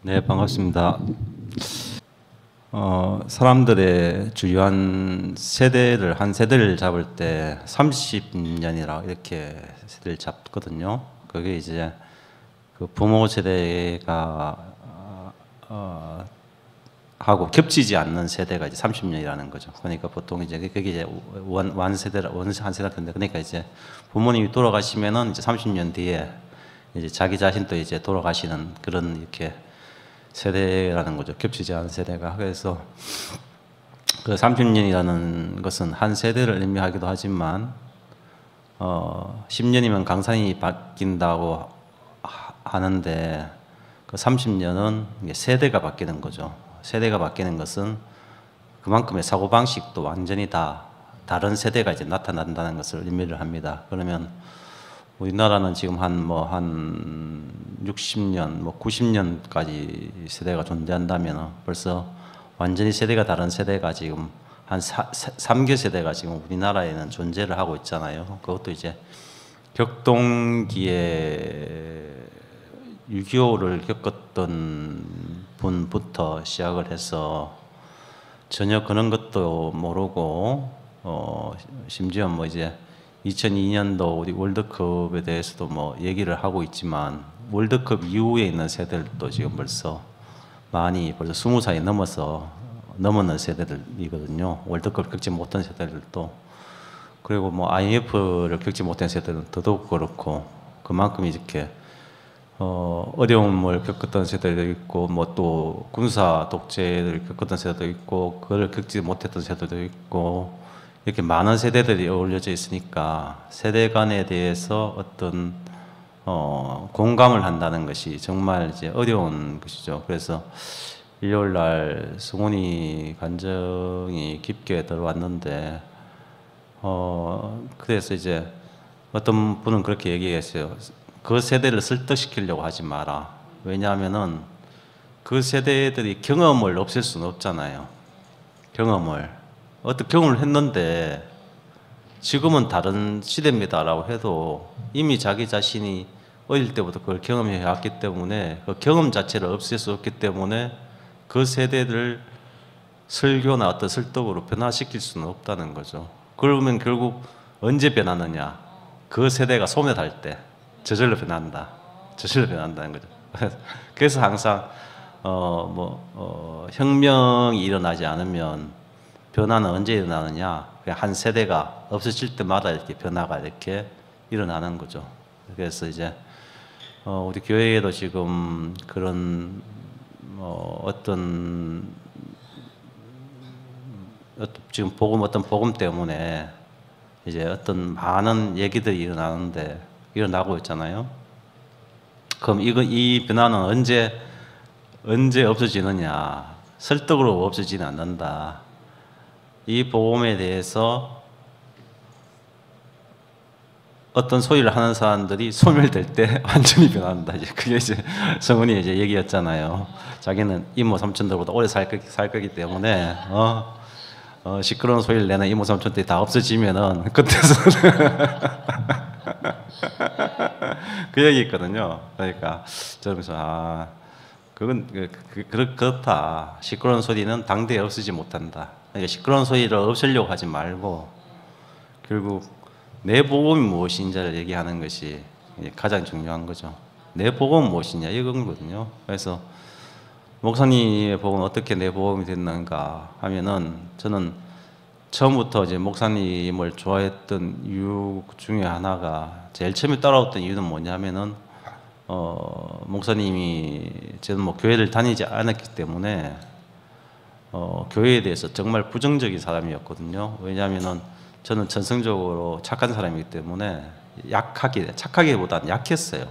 네, 반갑습니다. 사람들의 주요한 세대를 한 세대를 잡을 때 30년이라 이렇게 세대를 잡거든요. 그게 이제 그 부모 세대가 하고 겹치지 않는 세대가 이제 30년이라는 거죠. 그러니까 보통 이제 그게 이제 한 세대라 텐데, 그러니까 이제 부모님이 돌아가시면은 이제 30년 뒤에 이제 자기 자신도 이제 돌아가시는 그런 이렇게 세대라는 거죠. 겹치지 않은 세대가. 그래서 그 30년이라는 것은 한 세대를 의미하기도 하지만 10년이면 강산이 바뀐다고 하는데 그 30년은 세대가 바뀌는 거죠. 세대가 바뀌는 것은 그만큼의 사고방식도 완전히 다 다른 세대가 이제 나타난다는 것을 의미를 합니다. 그러면 우리나라는 지금 한 60년, 90년까지 세대가 존재한다면 벌써 완전히 세대가 다른 세대가 지금 한 3개 세대가 지금 우리나라에는 존재를 하고 있잖아요. 그것도 이제 격동기에 6.25를 겪었던 분부터 시작을 해서 전혀 그런 것도 모르고 심지어 뭐 이제 2002년도 우리 월드컵에 대해서도 뭐 얘기를 하고 있지만 월드컵 이후에 있는 세대들도 지금 벌써 많이 벌써 20살이 넘었는 세대들이거든요. 월드컵을 겪지 못한 세대들도. 그리고 뭐 IMF를 겪지 못한 세대들은 더더욱 그렇고, 그만큼 이렇게 어려움을 겪었던 세대도 있고, 뭐 또 군사 독재를 겪었던 세대도 있고, 그걸 겪지 못했던 세대도 있고, 이렇게 많은 세대들이 어울려져 있으니까 세대 간에 대해서 어떤 공감을 한다는 것이 정말 이제 어려운 것이죠. 그래서 일요일 날 승훈이 간증이 깊게 들어왔는데, 그래서 이제 어떤 분은 그렇게 얘기했어요. 그 세대를 설득시키려고 하지 마라. 왜냐하면은 그 세대들이 경험을 없앨 수는 없잖아요. 어떤 경험을 했는데 지금은 다른 시대입니다라고 해도 이미 자기 자신이 어릴 때부터 그걸 경험해 왔기 때문에 그 경험 자체를 없앨 수 없기 때문에 그 세대를 설교나 어떤 설득으로 변화시킬 수는 없다는 거죠. 그러면 결국 언제 변하느냐? 그 세대가 소멸할 때 저절로 변한다는 거죠. 그래서 항상 혁명이 일어나지 않으면 변화는 언제 일어나느냐? 한 세대가 없어질 때마다 이렇게 변화가 이렇게 일어나는 거죠. 그래서 이제 우리 교회에도 지금 그런 지금 어떤 복음 때문에 이제 어떤 많은 얘기들이 일어나고 있잖아요. 그럼 이 변화는 언제 없어지느냐? 설득으로 없어지는 않는다. 이 복음에 대해서 어떤 소리를 하는 사람들이 소멸될 때 완전히 변한다. 그게 이제 성훈이 이제 얘기였잖아요. 자기는 이모 삼촌들보다 오래 살 거기 때문에 시끄러운 소리를 내는 이모 삼촌들이 다 없어지면은 그때서는 그 얘기 있거든요. 그러니까 저러면서 그건 그렇다. 시끄러운 소리는 당대에 없어지지 못한다. 그러니까 시끄러운 소리를 없애려고 하지 말고 결국 내 복음이 무엇인지를 얘기하는 것이 가장 중요한 거죠. 내 복음은 무엇이냐 이거거든요. 그래서 목사님의 복음은 어떻게 내 복음이 됐는가 하면은 저는 처음부터 이제 목사님을 좋아했던 이유 중에 하나가 제일 처음에 따라왔던 이유는 뭐냐면은 목사님이 저는 뭐 교회를 다니지 않았기 때문에 교회에 대해서 정말 부정적인 사람이었거든요. 왜냐하면은 저는 전성적으로 착한 사람이기 때문에 착하기보다는 약했어요.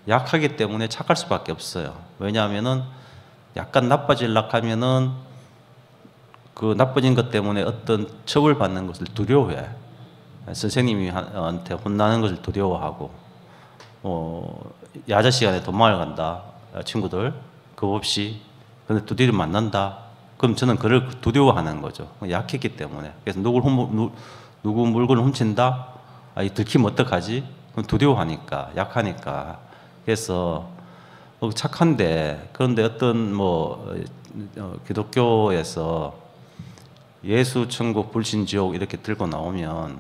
약하기 때문에 착할 수밖에 없어요. 왜냐하면은 약간 나빠지려고 하면은 그 나빠진 것 때문에 어떤 처벌받는 것을 두려워해. 선생님한테 혼나는 것을 두려워하고, 야자 시간에 도망을 간다, 친구들 그거 없이. 근데 두드려 만난다. 그럼 저는 그를 두려워하는 거죠. 약했기 때문에. 그래서 누구 물건을 훔친다? 들키면 어떡하지? 그럼 두려워하니까, 약하니까. 그래서 착한데 그런데 어떤 뭐 기독교에서 예수, 천국, 불신, 지옥 이렇게 들고 나오면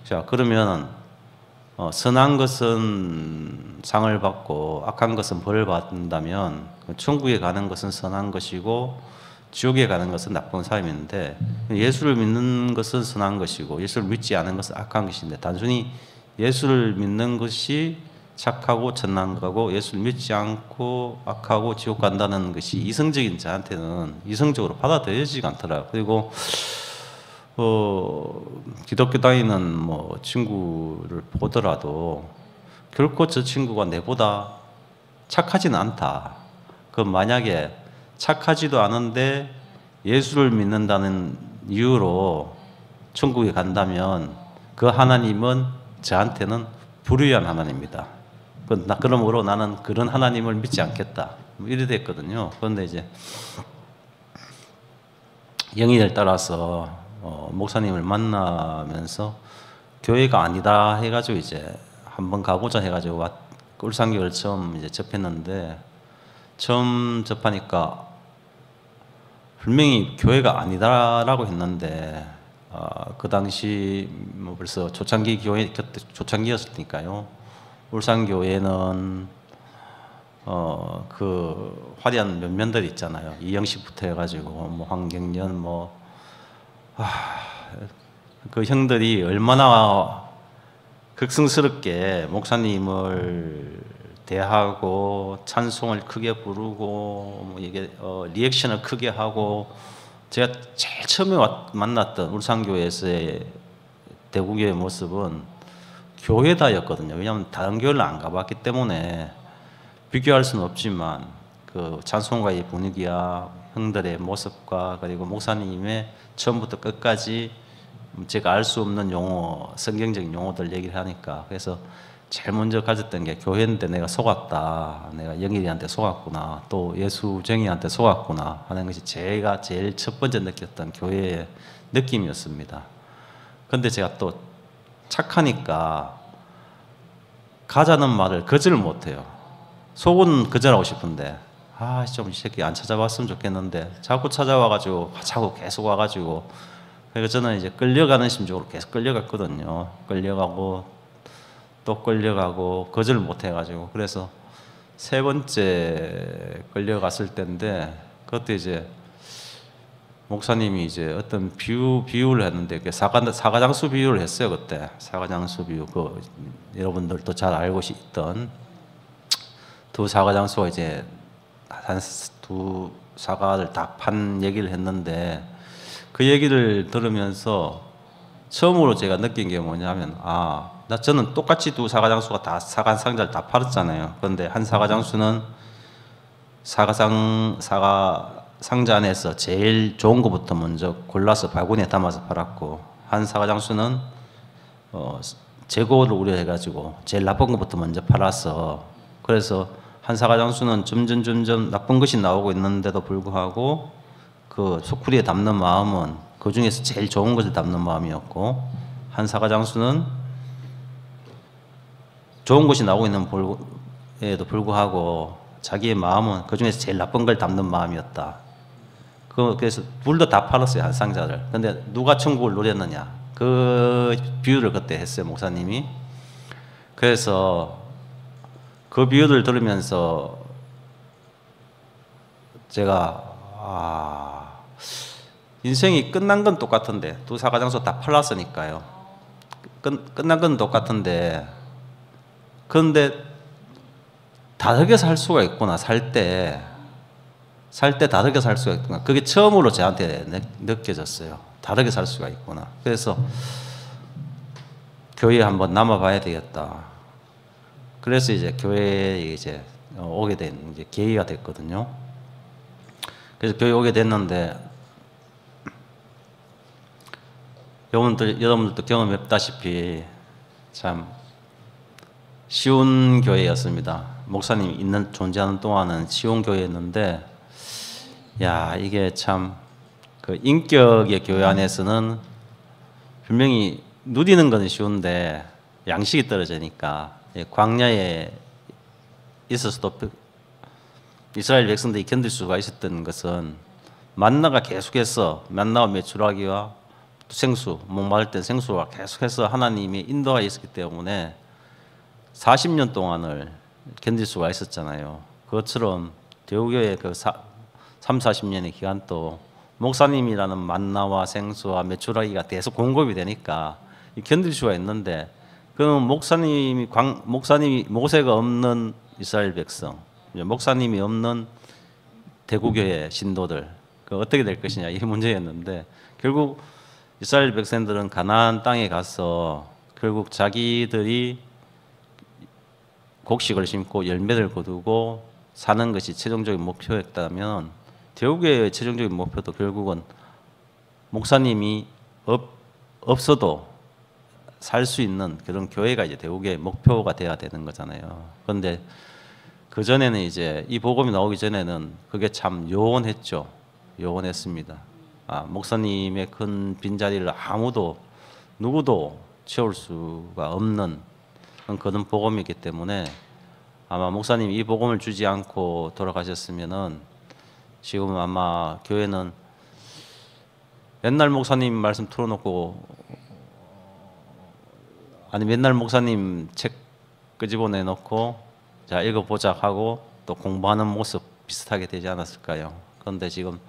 자 그러면 선한 것은 상을 받고 악한 것은 벌을 받는다면 천국에 가는 것은 선한 것이고 지옥에 가는 것은 나쁜 사람인데 예수를 믿는 것은 선한 것이고 예수를 믿지 않은 것은 악한 것인데 단순히 예수를 믿는 것이 착하고 천난 거고 예수를 믿지 않고 악하고 지옥 간다는 것이 이성적인 자한테는 이성적으로 받아들여지지가 않더라고요. 그리고 기독교 다니는 뭐 친구를 보더라도 결코 저 친구가 내보다 착하지는 않다. 그 만약에 착하지도 않은데 예수를 믿는다는 이유로 천국에 간다면 그 하나님은 저한테는 불의한 하나님입니다. 그러므로 나는 그런 하나님을 믿지 않겠다. 이래 됐거든요. 그런데 이제 영인을 따라서 목사님을 만나면서 교회가 아니다 해가지고 이제 한번 가보자 해가지고 울산교회를 처음 이제 접했는데 처음 접하니까 분명히 교회가 아니다라고 했는데 그 당시 뭐 벌써 초창기였으니까요. 울산교회는 그 화려한 면면들 있잖아요. 이영식부터 해가지고 뭐 황경련 그 형들이 얼마나 극성스럽게 목사님을 대하고 찬송을 크게 부르고 뭐 이게 리액션을 크게 하고 제가 제일 처음에 만났던 울산교회에서의 대구교회 모습은 교회다였거든요. 왜냐하면 다른 교회를 안 가봤기 때문에 비교할 수는 없지만 그 찬송가의 분위기와 형들의 모습과 그리고 목사님의 처음부터 끝까지 제가 알 수 없는 용어, 성경적인 용어들 얘기를 하니까 그래서 제일 먼저 가졌던 게 교회인데 내가 속았다. 내가 영일이한테 속았구나. 또 예수쟁이한테 속았구나 하는 것이 제가 제일 첫 번째 느꼈던 교회의 느낌이었습니다. 그런데 제가 또 착하니까 가자는 말을 거절을 못해요. 속은 거절하고 싶은데 좀 이 새끼 안 찾아왔으면 좋겠는데 자꾸 찾아와가지고 자꾸 계속 와가지고 그래서 저는 이제 끌려가는 심정으로 계속 끌려갔거든요. 끌려가고 또 끌려가고 거절을 못해가지고 그래서 세 번째 끌려갔을 때인데 그때 이제 목사님이 이제 어떤 비유를 했는데 사과장수 비유를 했어요. 그때 사과장수 비유 그 여러분들도 잘 알고 있던 두 사과장수가 이제 두 사과를 다 판 얘기를 했는데 그 얘기를 들으면서 처음으로 제가 느낀 게 뭐냐면 저는 똑같이 두 사과장수가 다 사과 상자를 다 팔았잖아요. 그런데 한 사과장수는 사과 상자 안에서 제일 좋은 것부터 먼저 골라서 바구니에 담아서 팔았고 한 사과장수는 재고를 우려해가지고 제일 나쁜 것부터 먼저 팔아서 그래서 한 사과장수는 점점 나쁜 것이 나오고 있는데도 불구하고 그 소쿠리에 담는 마음은 그 중에서 제일 좋은 것을 담는 마음이었고 한 사과장수는 좋은 것이 나오고 있는 에도 불구하고 자기의 마음은 그 중에서 제일 나쁜 걸 담는 마음이었다. 그래서 둘 다 팔았어요. 한 상자를. 근데 누가 천국을 노렸느냐 그 비유를 그때 했어요. 목사님이. 그래서 그 비유를 들으면서 제가 인생이 끝난 건 똑같은데 두 사과장수 다 팔았으니까요. 끝난 건 똑같은데 그런데 다르게 살 수가 있구나. 살 때 다르게 살 수가 있구나. 그게 처음으로 저한테 느껴졌어요. 다르게 살 수가 있구나. 그래서 교회에 한번 남아봐야 되겠다. 그래서 이제 교회에 이제 오게 된 이제 계기가 됐거든요. 그래서 교회 오게 됐는데 여러분들도 경험했다시피 참 쉬운 교회였습니다. 목사님이 존재하는 동안은 쉬운 교회였는데 이게 참 그 인격의 교회 안에서는 분명히 누리는 건 쉬운데 양식이 떨어지니까 광야에 있어서도 이스라엘 백성들이 견딜 수가 있었던 것은 만나가 계속해서 만나와 메추라기와 생수, 목마를 땐 생수와 계속해서 하나님이 인도가 있었기 때문에 40년 동안을 견딜 수가 있었잖아요. 그것처럼 대우교회 그 3, 40년의 기간도 목사님이라는 만나와 생수와 메추라기가 계속 공급이 되니까 견딜 수가 있는데, 그럼 목사님이 모세가 없는 이스라엘 백성, 목사님이 없는 대구교회 신도들, 그 어떻게 될 것이냐, 이게 문제였는데, 결국 이스라엘 백성들은 가나안 땅에 가서 결국 자기들이 곡식을 심고 열매를 거두고 사는 것이 최종적인 목표였다면, 대우교회의 최종적인 목표도 결국은 목사님이 없어도 살 수 있는 그런 교회가 이제 대우교회의 목표가 돼야 되는 거잖아요. 그런데 그 전에는 이제 이 복음이 나오기 전에는 그게 참 요원했죠. 요원했습니다. 목사님의 큰 빈자리를 누구도 채울 수가 없는 그런 복음이기 때문에, 아마 목사님이 이 복음을 주지 않고 돌아가셨으면은 지금 아마 교회는 맨날 목사님 말씀 틀어놓고, 아니 맨날 목사님 책 끄집어내 놓고 자 읽어보자 하고 또 공부하는 모습 비슷하게 되지 않았을까요? 그런데 지금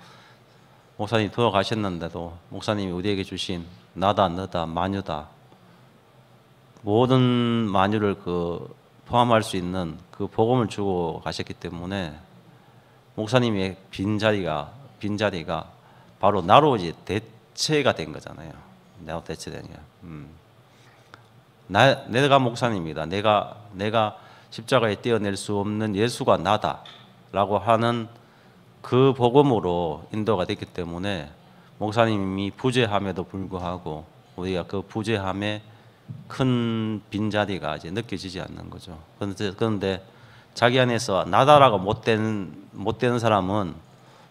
목사님이 돌아가셨는데도 목사님이 우리에게 주신 나다 너다 만유다, 모든 만유를 포함할 수 있는 그 복음을 주고 가셨기 때문에 목사님의 빈자리가 바로 나로 이제 대체가 된 거잖아요. 나로 대체된 거야. 내가 목사님이다. 내가 십자가에 떼어낼 수 없는 예수가 나다라고 하는 그 복음으로 인도가 됐기 때문에 목사님이 부재함에도 불구하고 우리가 그 부재함에 큰 빈자리가 이제 느껴지지 않는 거죠. 그런데 자기 안에서 나다라고 못되는 사람은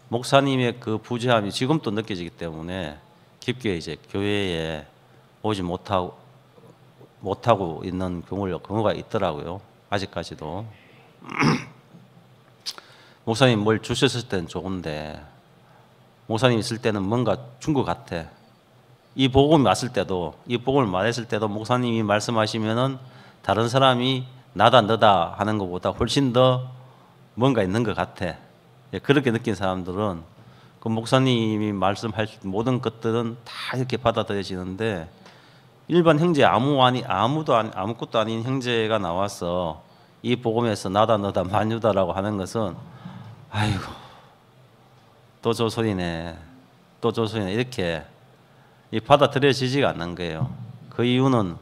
목사님의 그 부재함이 지금도 느껴지기 때문에 깊게 이제 교회에 오지 못하고 있는 경우가 있더라고요. 아직까지도. 목사님 뭘 주셨을 때는 좋은데 목사님 있을 때는 뭔가 준 것 같아. 이 복음이 왔을 때도, 이 복음을 말했을 때도 목사님이 말씀하시면은 다른 사람이 나다 너다 하는 것보다 훨씬 더 뭔가 있는 것 같아. 그렇게 느낀 사람들은 그 목사님이 말씀할 모든 것들은 다 이렇게 받아들여지는데, 일반 형제 아무것도 아닌 형제가 나와서 이 복음에서 나다 너다 만유다라고 하는 것은 아이고 또 저 소리네 이렇게 받아들여지지가 않는 거예요. 그 이유는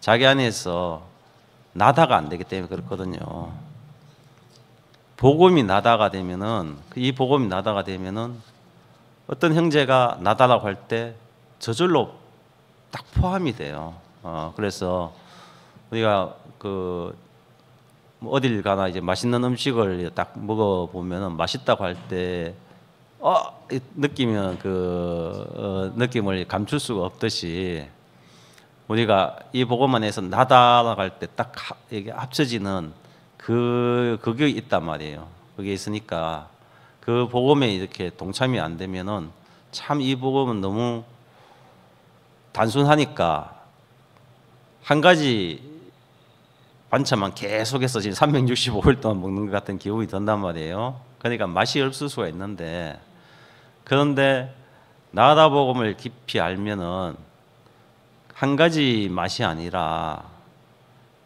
자기 안에서 나다가 안 되기 때문에 그렇거든요. 복음이 나다가 되면은, 이 복음이 나다가 되면은 어떤 형제가 나다라고 할 때 저절로 딱 포함이 돼요. 그래서 우리가 어딜 가나 이제 맛있는 음식을 딱 먹어 보면은 맛있다고 할 때 느끼면 느낌을 감출 수가 없듯이, 우리가 이 복음 안에서 나다라고 할 때 딱 이게 합쳐지는 그게 있단 말이에요. 그게 있으니까 그 복음에 이렇게 동참이 안 되면은 참 이 복음은 너무 단순하니까 한 가지 반찬만 계속해서 지금 365일 동안 먹는 것 같은 기분이 든단 말이에요. 그러니까 맛이 없을 수가 있는데, 그런데 나다 복음을 깊이 알면은 한 가지 맛이 아니라,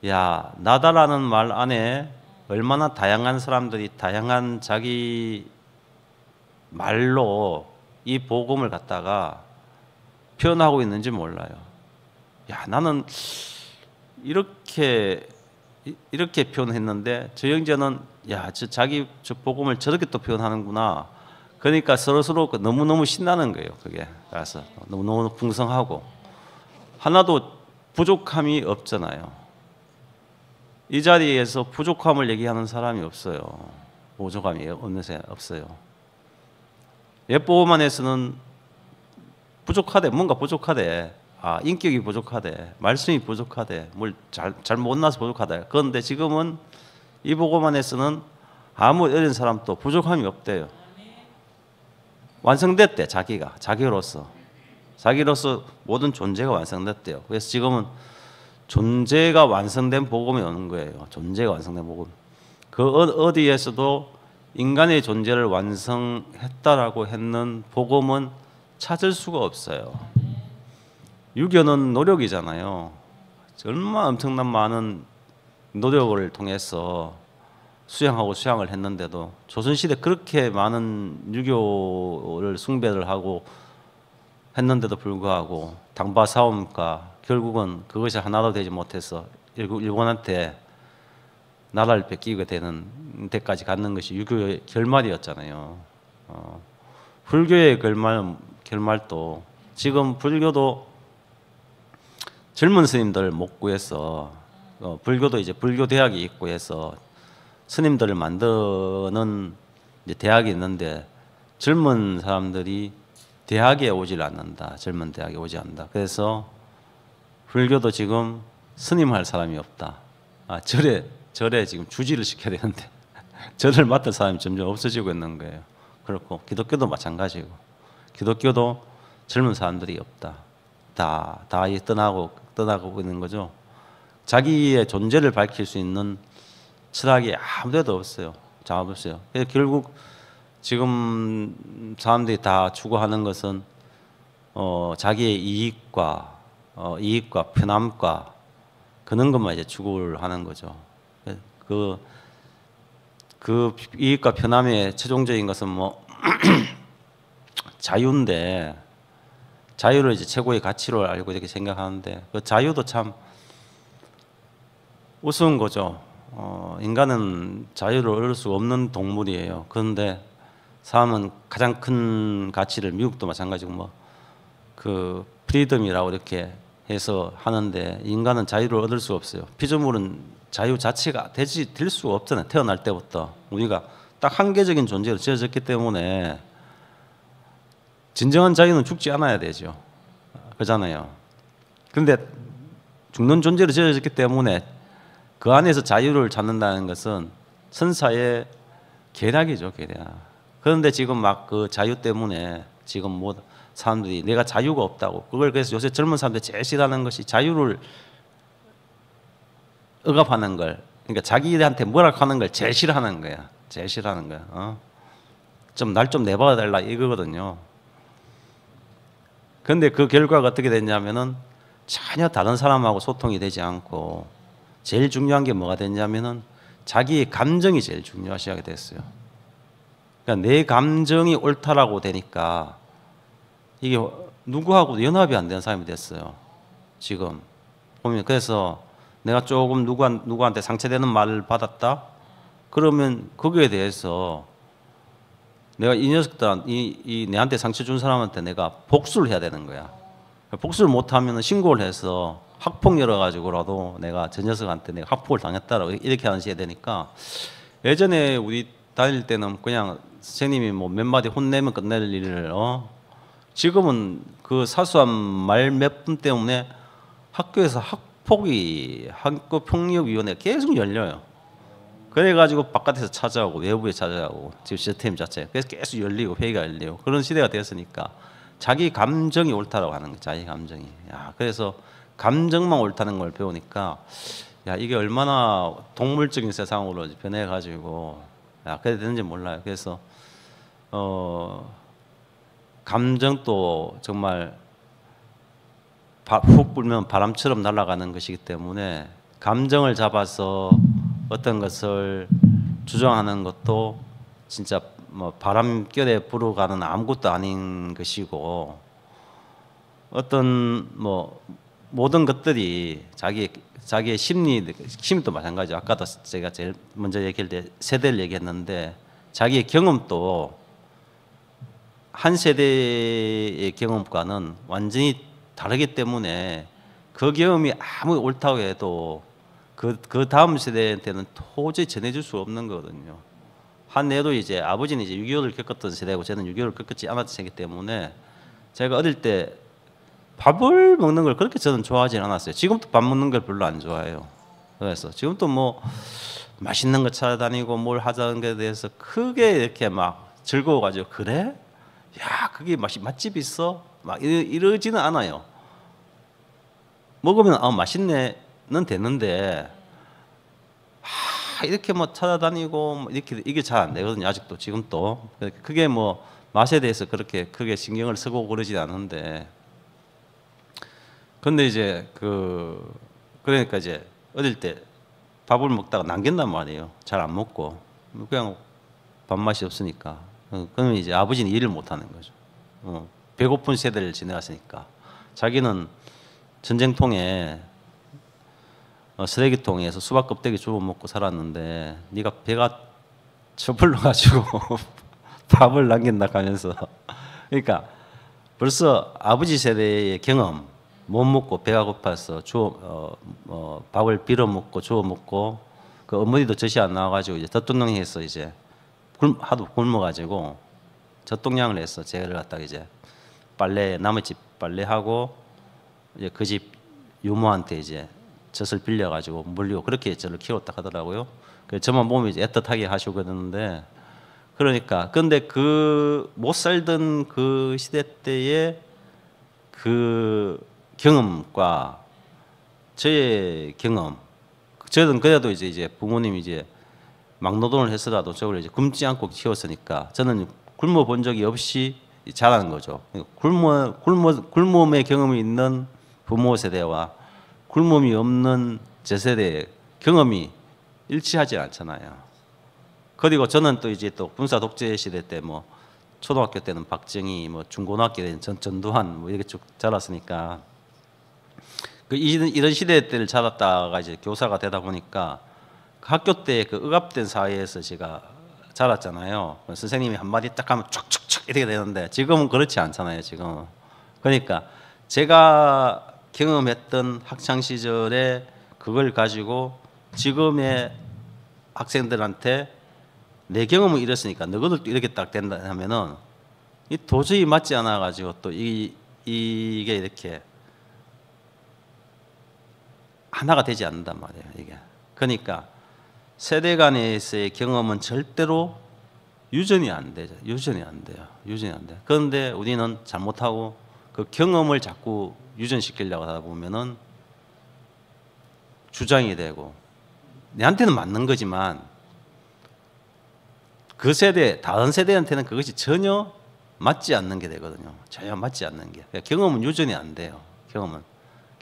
야, 나다라는 말 안에 얼마나 다양한 사람들이 다양한 자기 말로 이 복음을 갖다가 표현하고 있는지 몰라요. 야, 나는 이렇게 표현했는데 저 형제는 자기 복음을 저렇게 또 표현하는구나. 그러니까 서로 너무너무 신나는 거예요. 그게 그래서 너무너무 풍성하고 하나도 부족함이 없잖아요. 이 자리에서 부족함을 얘기하는 사람이 없어요. 부족함이 없는 사람이 없어요. 옛복음 안에서는 부족하대, 뭔가 부족하대. 인격이 부족하대, 말씀이 부족하대, 뭘 잘 못나서 부족하대. 그런데 지금은 이 복음 안에서는 아무 어린 사람도 부족함이 없대요. 완성됐대. 자기로서 모든 존재가 완성됐대요. 그래서 지금은 존재가 완성된 복음이 오는 거예요. 존재가 완성된 복음. 그 어디에서도 인간의 존재를 완성했다라고 했는 복음은 찾을 수가 없어요. 유교는 노력이잖아요. 얼마나 엄청난 많은 노력을 통해서 수양을 했는데도 조선시대 그렇게 많은 유교를 숭배를 하고 했는데도 불구하고 당바싸움과 결국은 그것이 하나도 되지 못해서 일본한테 나라를 뺏기게 되는 데까지 갔는 것이 유교의 결말이었잖아요. 불교의 결말도 지금 불교도 젊은 스님들 못 구해서 불교도 이제 불교 대학이 있고 해서 스님들을 만드는 이제 대학이 있는데 젊은 사람들이 대학에 오질 않는다. 젊은 대학에 오지 않는다. 그래서 불교도 지금 스님할 사람이 없다. 절에 지금 주지를 시켜야 되는데 절을 맡을 사람이 점점 없어지고 있는 거예요. 그렇고 기독교도 마찬가지고 기독교도 젊은 사람들이 없다. 다 떠나고 있는 거죠. 자기의 존재를 밝힐 수 있는 철학이 아무데도 없어요. 없어요. 결국 지금 사람들이 다 추구하는 것은 자기의 이익과 편함과 그런 것만 이제 추구를 하는 거죠. 그 이익과 편함의 최종적인 것은 뭐 자유인데 자유를 이제 최고의 가치로 알고 이렇게 생각하는데 그 자유도 참 우스운 거죠. 인간은 자유를 얻을 수 없는 동물이에요. 그런데 사람은 가장 큰 가치를 미국도 마찬가지고 뭐 그 프리덤이라고 이렇게 해서 하는데 인간은 자유를 얻을 수 없어요. 피조물은 자유 자체가 될 수가 없잖아요. 태어날 때부터 우리가 딱 한계적인 존재로 지어졌기 때문에 진정한 자유는 죽지 않아야 되죠. 그렇잖아요. 그런데 죽는 존재로 지어졌기 때문에 그 안에서 자유를 찾는다는 것은 선사의 계략이죠, 계략. 그런데 지금 막 그 자유 때문에 지금 뭐 사람들이 내가 자유가 없다고 그걸 그래서 요새 젊은 사람들이 제일 싫어하는 것이 자유를 억압하는 걸, 그러니까 자기한테 뭐라고 하는 걸 제일 싫어하는 거야. 제일 싫어하는 거야. 좀 날 좀 내봐 달라 이거거든요. 그런데 그 결과가 어떻게 됐냐면은 전혀 다른 사람하고 소통이 되지 않고 제일 중요한 게 뭐가 됐냐면은 자기의 감정이 제일 중요시하게 됐어요. 그러니까 내 감정이 옳다라고 되니까 이게 누구하고도 연합이 안 되는 사람이 됐어요. 지금 보면 그래서 내가 조금 누구한테 상처되는 말을 받았다. 그러면 거기에 대해서 내가 이 녀석들 이 내한테 상처 준 사람한테 내가 복수를 해야 되는 거야. 복수를 못하면 신고를 해서 학폭 열어가지고라도 내가 저 녀석한테 내가 학폭을 당했다라고 이렇게 하셔야 되니까 예전에 우리 다닐 때는 그냥 선생님이 뭐 몇 마디 혼내면 끝낼 일을 지금은 그 사소한 말 몇 분 때문에 학교에서 학교폭력위원회가 계속 열려요. 그래가지고 바깥에서 찾아오고 외부에 찾아오고 지금 시스템 자체 그래서 계속 열리고 회의가 열리고 그런 시대가 되었으니까 자기 감정이 옳다라고 하는 거예요. 자기 감정이. 그래서 감정만 옳다는 걸 배우니까 이게 얼마나 동물적인 세상으로 변해가지고 그래 되는지 몰라요. 그래서 감정도 정말 훅 불면 바람처럼 날아가는 것이기 때문에 감정을 잡아서 어떤 것을 주장하는 것도 진짜 뭐 바람결에 불어가는 아무것도 아닌 것이고 어떤 뭐 모든 것들이 자기의 심리도 마찬가지죠. 아까도 제가 제일 먼저 얘기할 때 세대를 얘기했는데 자기의 경험도 한 세대의 경험과는 완전히 다르기 때문에 그 경험이 아무리 옳다고 해도 그 다음 세대한테는 도저히 전해줄 수 없는 거거든요. 한 애도 이제 아버지는 이제 6.25를 겪었던 세대고 저는 6.25를 겪었지 않았던 세대이기 때문에 제가 어릴 때 밥을 먹는 걸 그렇게 저는 좋아하지 않았어요. 지금도 밥 먹는 걸 별로 안 좋아해요. 그래서 지금도 뭐 맛있는 거 찾아다니고 뭘 하자는 것에 대해서 크게 이렇게 막 즐거워가지고 그래? 야 그게 맛집 있어? 막 이러지는 않아요. 먹으면 맛있네는 되는데 이렇게 뭐 찾아다니고 뭐 이렇게 이게 잘 안 되거든요. 아직도 지금도 그게 뭐 맛에 대해서 그렇게 크게 신경을 쓰고 그러지 않은데 근데 이제 그러니까 이제 어릴 때 밥을 먹다가 남긴단 말이에요. 잘 안 먹고 그냥 밥맛이 없으니까. 그러면 이제 아버지는 일을 못 하는 거죠. 배고픈 세대를 지나갔으니까 자기는 전쟁통에 쓰레기통에서 수박 껍데기 주워 먹고 살았는데 네가 배가 처불러 가지고 밥을 남긴다 하면서 그러니까 벌써 아버지 세대의 경험 못 먹고 배가 고파서 밥을 빌어 먹고 주워 먹고 그 어머니도 젖이 안 나와가지고 이제 젖동량해서 이제 하도 굶어가지고 젖동량을 해서 제를 갖다가 이제 남의 집 빨래하고 이제 그 집 유모한테 이제 젖을 빌려가지고 물리고 그렇게 저를 키웠다 하더라고요. 그래서 저만 보면 이제 애틋하게 하시고 그러는데 그러니까 근데 그 못 살던 그 시대 때의 그 경험과 저의 경험, 저는 그래도 이제 부모님이 이제 막노동을 했어라도 저걸 이제 굶지 않고 키웠으니까 저는 굶어 본 적이 없이 자라는 거죠. 굶음의 경험이 있는 부모 세대와 굶음이 없는 제 세대의 경험이 일치하지 않잖아요. 그리고 저는 또 이제 또 군사 독재 시대 때 뭐 초등학교 때는 박정희, 뭐 중고등학교 때는 전두환 뭐 이렇게 쭉 자랐으니까 이런 시대 때를 자랐다가 이제 교사가 되다 보니까 학교 때 그 억압된 사회에서 제가 자랐잖아요. 선생님이 한마디 딱 하면 촥촥촥 이렇게 되는데 지금은 그렇지 않잖아요. 지금 그러니까 제가 경험했던 학창 시절에 그걸 가지고 지금의 학생들한테 내 경험을 이랬으니까 너희들도 이렇게 딱 된다 하면은 이 도저히 맞지 않아 가지고 또 이게 이렇게 하나가 되지 않는단 말이에요. 이게 그러니까 세대 간에서의 경험은 절대로 유전이 안 되죠. 유전이 안 돼요. 그런데 우리는 잘못하고 그 경험을 자꾸 유전시키려고 하다 보면은 주장이 되고 내한테는 맞는 거지만 그 세대 다른 세대한테는 그것이 전혀 맞지 않는 게 되거든요. 전혀 맞지 않는 게. 그러니까 경험은 유전이 안 돼요.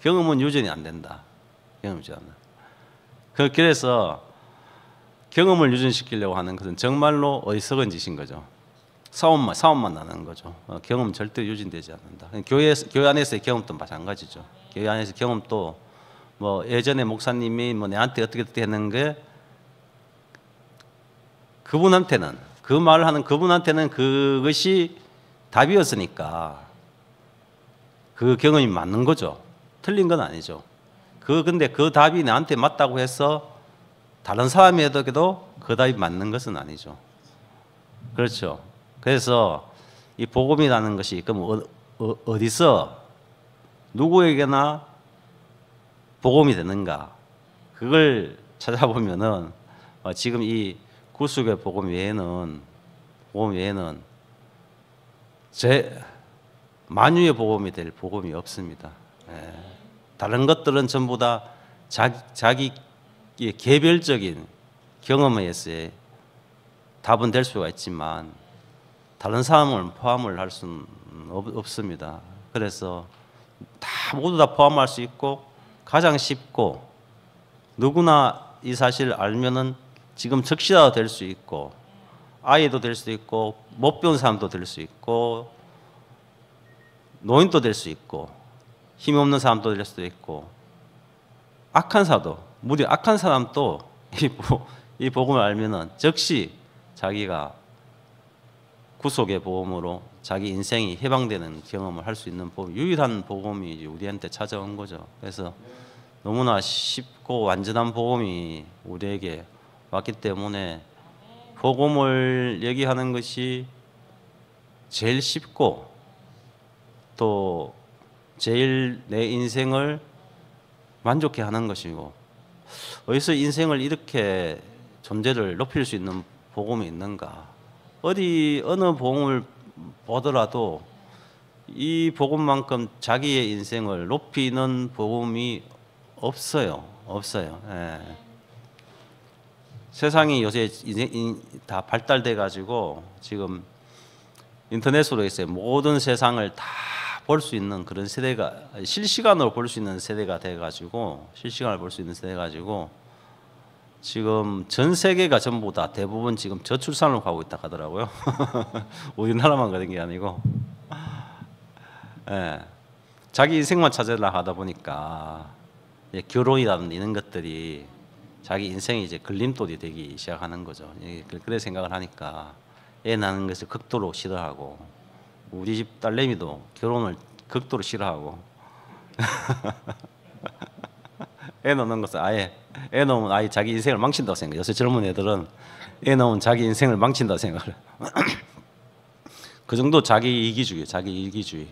경험은 유전이 안 된다. 그래서 경험을 유전시키려고 하는 것은 정말로 어리석은 짓인 거죠. 싸움만 나는 거죠. 경험은 절대 유전되지 않는다. 교회 안에서의 경험도 마찬가지죠. 교회 안에서 경험도 뭐 예전에 목사님이 뭐 내한테 어떻게 했는 게 그분한테는 그 말을 하는 그분한테는 그것이 답이었으니까 그 경험이 맞는 거죠. 틀린 건 아니죠. 근데 그 답이 나한테 맞다고 해서 다른 사람에게도 그 답이 맞는 것은 아니죠. 그렇죠. 그래서 이 복음이라는 것이 그럼 어디서 누구에게나 복음이 되는가? 그걸 찾아보면은 지금 이 구속의 복음 외에는 만유의 복음이 될 복음이 없습니다. 다른 것들은 전부 다 자기 개별적인 경험에 의해서의 답은 될 수가 있지만 다른 사람을 포함을 할 수는 없습니다. 그래서 모두 다 포함할 수 있고 가장 쉽고 누구나 이 사실을 알면은 지금 적시자도 될 수 있고 아이도 될 수 있고 못 배운 사람도 될 수 있고 노인도 될 수 있고 힘없는 사람도 될 수도 있고 악한 사람도 이 복음을 알면은 즉시 자기가 구속의 복음으로 자기 인생이 해방되는 경험을 할 수 있는 유일한 복음이 우리한테 찾아온 거죠. 그래서 너무나 쉽고 완전한 복음이 우리에게 왔기 때문에 복음을 얘기하는 것이 제일 쉽고 또 제일 내 인생을 만족해 하는 것이고 어디서 인생을 이렇게 존재를 높일 수 있는 복음이 있는가? 어느 복음을 보더라도 이 복음만큼 자기의 인생을 높이는 복음이 없어요. 예. 세상이 요새 다 발달돼 가지고 지금 인터넷으로 있어요. 모든 세상을 다 볼 수 있는 그런 세대가, 실시간으로 볼 수 있는 세대가 돼 가지고, 실시간을 볼 수 있는 세대 가지고 지금 전 세계가 전부 다 대부분 지금 저출산으로 가고 있다 하더라고요. 우리나라만 그런 게 아니고, 예. 자기 인생만 찾으려 하다 보니까 결혼이라든 이런 것들이 자기 인생이 이제 걸림돌이 되기 시작하는 거죠. 그래 생각을 하니까 애 낳는 것을 극도로 싫어하고, 우리 집 딸내미도 결혼을 극도로 싫어하고 애 낳는 것은 애 낳으면 아예 자기 인생을 망친다고 생각해요. 요새 젊은 애들은 애 낳으면 자기 인생을 망친다고 생각을 그 정도 자기 이기주의.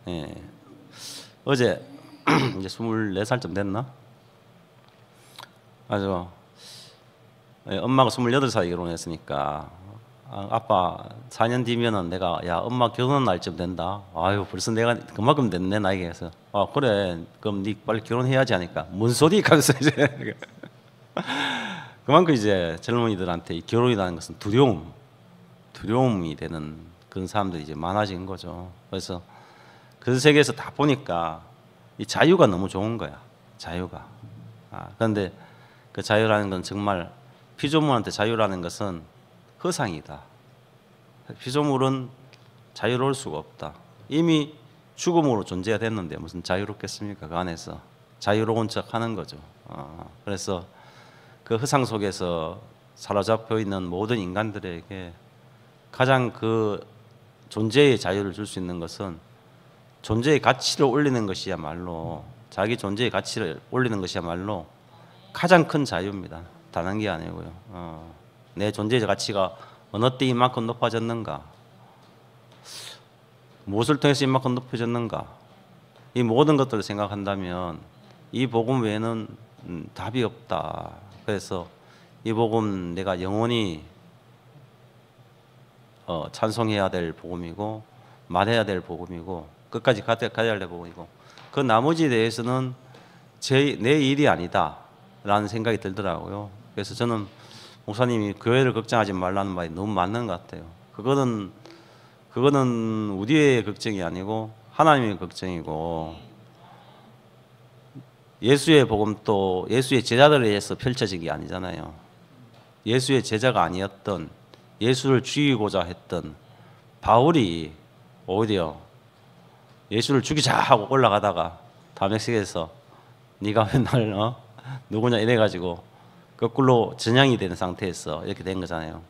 예. 어제 이제 24살쯤 됐나? 아주 엄마가 28살에 결혼했으니까 아빠 4년 뒤면은 내가 야 엄마 결혼한 날쯤 된다. 아유 벌써 내가 그만큼 됐네 나이가. 해서 그래 그럼 니 빨리 결혼해야지 하니까 뭔 소리 하면서 이제 그만큼 이제 젊은이들한테 이 결혼이라는 것은 두려움이 되는 그런 사람들이 이제 많아진 거죠. 그래서 그 세계에서 다 보니까 이 자유가 너무 좋은 거야. 자유가. 그런데 그 자유라는 건 정말 피조물한테 자유라는 것은 허상이다. 피조물은 자유로울 수가 없다. 이미 죽음으로 존재가 됐는데 무슨 자유롭겠습니까? 그 안에서 자유로운 척 하는 거죠. 그래서 그 허상 속에서 사로잡혀 있는 모든 인간들에게 가장 그 존재의 자유를 줄 수 있는 것은 존재의 가치를 올리는 것이야말로, 자기 존재의 가치를 올리는 것이야말로 가장 큰 자유입니다. 다른 게 아니고요. 내 존재의 가치가 어느 때 이만큼 높아졌는가? 무엇을 통해서 이만큼 높아졌는가? 이 모든 것들을 생각한다면 이 복음 외에는 답이 없다. 그래서 이 복음 내가 영원히 찬송해야 될 복음이고 말해야 될 복음이고 끝까지 가야 될 복음이고, 그 나머지에 대해서는 내 일이 아니다라는 생각이 들더라고요. 그래서 저는 목사님이 교회를 걱정하지 말라는 말이 너무 맞는 것 같아요. 그거는 우리의 걱정이 아니고 하나님의 걱정이고, 예수의 복음도 예수의 제자들에 의해서 펼쳐진 게 아니잖아요. 예수의 제자가 아니었던, 예수를 죽이고자 했던 바울이 오히려 예수를 죽이자 하고 올라가다가 다메섹에서 네가 맨날 누구냐 이래가지고 거꾸로 전향이 되는 상태에서 이렇게 된 거잖아요.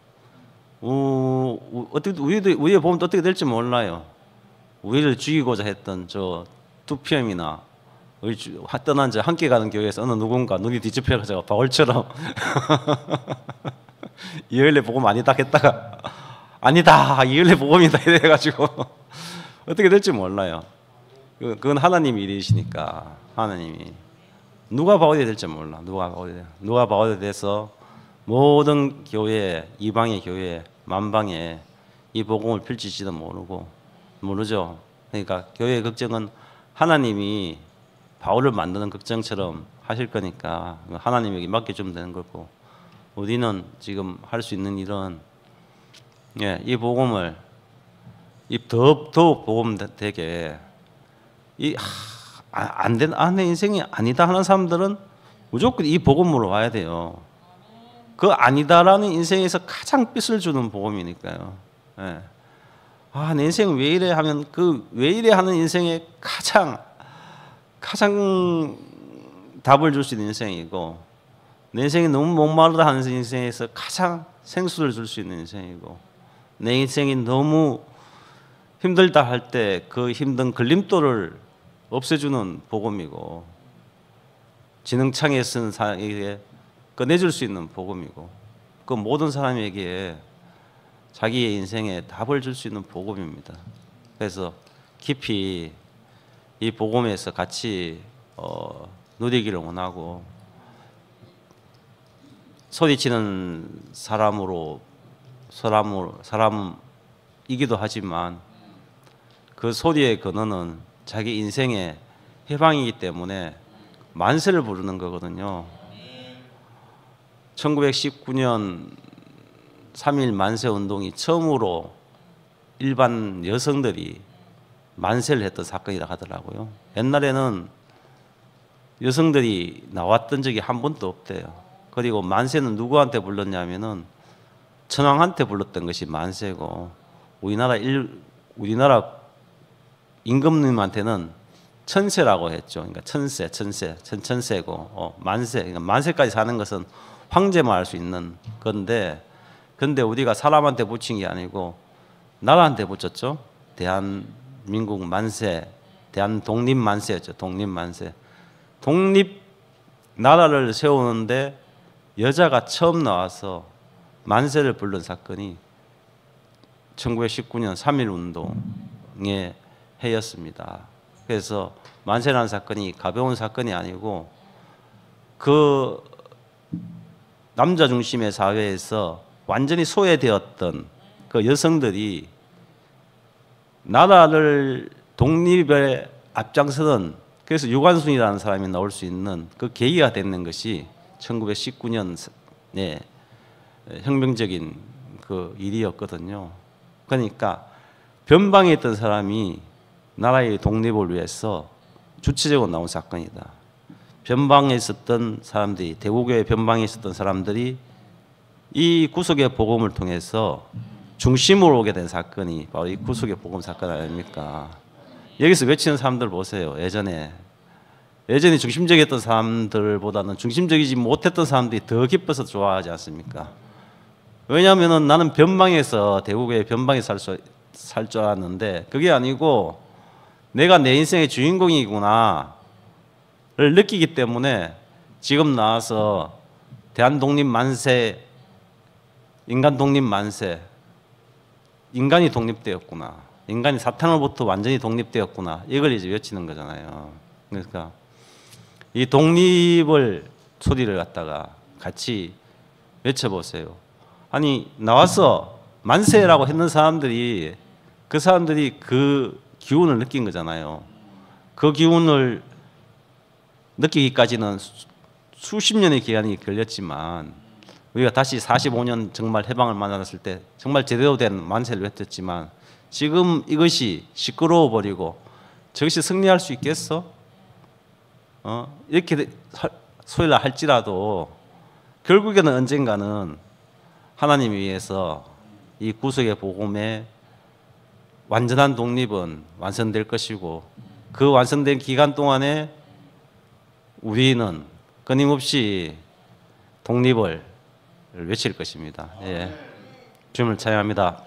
어떻게 우리의 복음도 어떻게 될지 몰라요. 우리를 죽이고자 했던 저 투피엠이나 떠난 저 함께 가는 교회에서 어느 누군가 눈이 뒤집혀가지고 바울처럼 이열의 복음 아니다 했다가 아니다 이열의 복음이다 이래가지고 어떻게 될지 몰라요. 그건 하나님의 일이시니까. 하나님이 누가 바울이 될지 몰라. 누가 바울이 돼서 모든 교회, 이방의 교회, 만방에 이 복음을 펼칠지도 모르죠. 그러니까 교회의 걱정은 하나님이 바울을 만드는 걱정처럼 하실 거니까 하나님에게 맡겨주면 되는 거고, 우리는 지금 할 수 있는 일은 이 복음을 더욱 복음 되게 내 인생이 아니다 하는 사람들은 무조건 이 복음으로 와야 돼요. 그 아니다라는 인생에서 가장 빚을 주는 복음이니까요. 내 인생은 왜 이래 하면 그 왜 이래 하는 인생에 가장 답을 줄 수 있는 인생이고, 내 인생이 너무 목마르다 하는 인생에서 가장 생수를 줄 수 있는 인생이고, 내 인생이 너무 힘들다 할 때 그 힘든 걸림돌을 없애주는 복음이고, 지능창에 쓴 사람에게 꺼내줄 수 있는 복음이고, 그 모든 사람에게 자기의 인생에 답을 줄 수 있는 복음입니다. 그래서 깊이 이 복음에서 같이 누리기를 원하고, 소리치는 사람이기도 하지만 그 소리의 근원은 자기 인생의 해방이기 때문에 만세를 부르는 거거든요. 1919년 3.1 만세 운동이 처음으로 일반 여성들이 만세를 했던 사건이라 하더라고요. 옛날에는 여성들이 나왔던 적이 한 번도 없대요. 그리고 만세는 누구한테 불렀냐면은 천황한테 불렀던 것이 만세고, 우리나라 임금님한테는 천세라고 했죠. 그러니까 천세고 만세. 그러니까 만세까지 사는 것은 황제만 할 수 있는 건데, 근데 우리가 사람한테 붙인 게 아니고 나라한테 붙였죠. 대한민국 만세, 대한 독립 만세였죠. 독립 만세. 독립 나라를 세우는데 여자가 처음 나와서 만세를 부른 사건이 1919년 3.1 운동의 해였습니다. 그래서 만세라는 사건이 가벼운 사건이 아니고, 그 남자 중심의 사회에서 완전히 소외되었던 그 여성들이 나라를 독립에 앞장서는, 그래서 유관순이라는 사람이 나올 수 있는 그 계기가 되는 것이 1919년에 혁명적인 그 일이었거든요. 그러니까 변방에 있던 사람이 나라의 독립을 위해서 주체적으로 나온 사건이다. 변방에 있었던 사람들이, 대구교회 변방에 있었던 사람들이 이 구속의 복음을 통해서 중심으로 오게 된 사건이 바로 이 구속의 복음 사건 아닙니까? 여기서 외치는 사람들 보세요. 예전에 중심적이었던 사람들보다는 중심적이지 못했던 사람들이 더 기뻐서 좋아하지 않습니까? 왜냐하면 나는 변방에서, 대구교회 변방에서 살 줄 알았는데 그게 아니고 내가 내 인생의 주인공이구나를 느끼기 때문에 지금 나와서 대한 독립 만세, 인간 독립 만세, 인간이 독립되었구나, 인간이 사탄으로부터 완전히 독립되었구나, 이걸 이제 외치는 거잖아요. 그러니까 이 독립을 소리를 갖다가 같이 외쳐보세요. 아니 나와서 만세라고 했는 사람들이, 그 사람들이 그 기운을 느낀 거잖아요. 그 기운을 느끼기까지는 수십 년의 기간이 걸렸지만, 우리가 다시 45년 정말 해방을 만났을 때 정말 제대로 된 만세를 외쳤지만, 지금 이것이 시끄러워 버리고 저것이 승리할 수 있겠어? 이렇게 소리를 할지라도 결국에는 언젠가는 하나님을 위해서 이 구속의 복음의 완전한 독립은 완성될 것이고, 그 완성된 기간 동안에 우리는 끊임없이 독립을 외칠 것입니다. 예. 주님을 찬양합니다.